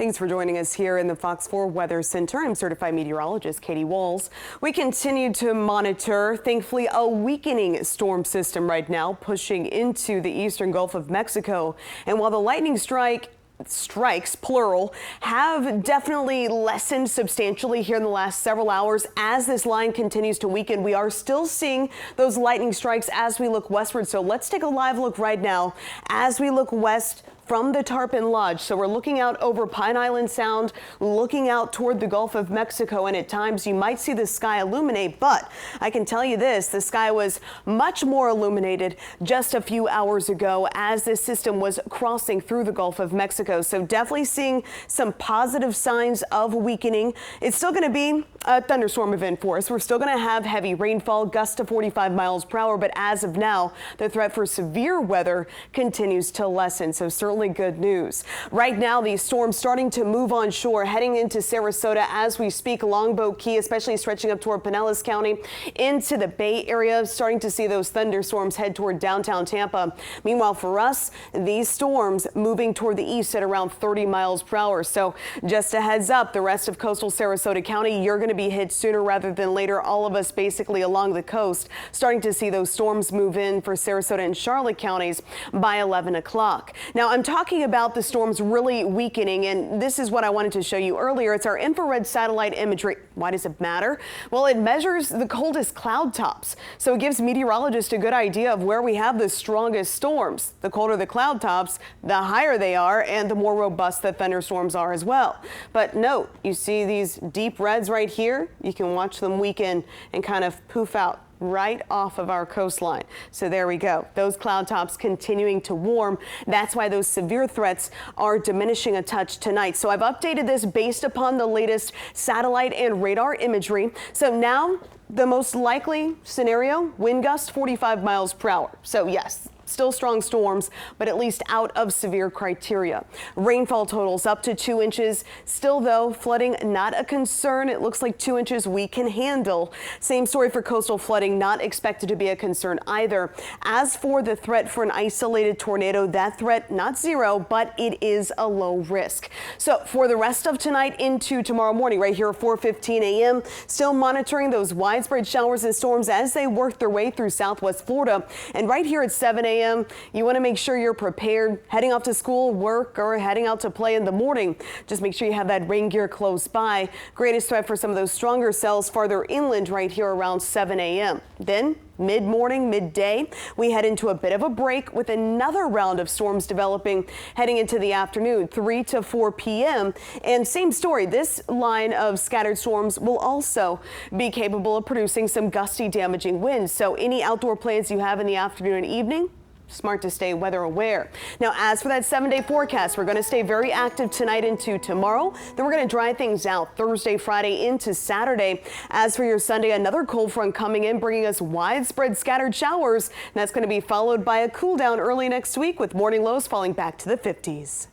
Thanks for joining us here in the Fox 4 Weather Center. I'm certified meteorologist Katie Walls. We continue to monitor, thankfully, a weakening storm system right now pushing into the eastern Gulf of Mexico. And while the lightning strikes, plural, have definitely lessened substantially here in the last several hours. As this line continues to weaken, we are still seeing those lightning strikes as we look westward. So let's take a live look right now as we look west from the Tarpon Lodge. So we're looking out over Pine Island Sound, looking out toward the Gulf of Mexico, and at times you might see the sky illuminate, but I can tell you this, the sky was much more illuminated just a few hours ago as this system was crossing through the Gulf of Mexico. So definitely seeing some positive signs of weakening. It's still going to be a thunderstorm event for us. We're still going to have heavy rainfall, gusts to 45 miles per hour, but as of now, the threat for severe weather continues to lessen. So certainly good news. Right now, these storms starting to move onshore, heading into Sarasota as we speak, Longboat Key, especially stretching up toward Pinellas County into the Bay Area, starting to see those thunderstorms head toward downtown Tampa. Meanwhile, for us, these storms moving toward the east at around 30 miles per hour. So just a heads up, the rest of coastal Sarasota County, you're going to be hit sooner rather than later. All of us basically along the coast starting to see those storms move in for Sarasota and Charlotte counties by 11 o'clock. Now, I'm talking about the storms really weakening, and this is what I wanted to show you earlier. It's our infrared satellite imagery. Why does it matter? Well, it measures the coldest cloud tops, so it gives meteorologists a good idea of where we have the strongest storms. The colder the cloud tops, the higher they are, and the more robust the thunderstorms are as well. But note, you see these deep reds right here? You can watch them weaken and kind of poof out right off of our coastline. So there we go. Those cloud tops continuing to warm. That's why those severe threats are diminishing a touch tonight. So I've updated this based upon the latest satellite and radar imagery. So now the most likely scenario, wind gusts 45 miles per hour. So yes, still strong storms, but at least out of severe criteria. Rainfall totals up to 2 inches. Still though, flooding not a concern. It looks like 2 inches we can handle. Same story for coastal flooding, not expected to be a concern either. As for the threat for an isolated tornado, that threat not zero, but it is a low risk. So for the rest of tonight into tomorrow morning, right here at 4:15 a.m., still monitoring those widespread showers and storms as they work their way through southwest Florida. And right here at 7 a.m., you want to make sure you're prepared heading off to school, work, or heading out to play in the morning. Just make sure you have that rain gear close by. Greatest threat for some of those stronger cells farther inland right here around 7 a.m. Then mid-morning, midday, we head into a bit of a break with another round of storms developing heading into the afternoon, 3 to 4 p.m. And same story, this line of scattered storms will also be capable of producing some gusty, damaging winds. So any outdoor plans you have in the afternoon and evening, smart to stay weather aware. Now, as for that 7-day forecast, we're going to stay very active tonight into tomorrow. Then we're going to dry things out Thursday, Friday into Saturday. As for your Sunday, another cold front coming in, bringing us widespread scattered showers. And that's going to be followed by a cool down early next week with morning lows falling back to the 50s.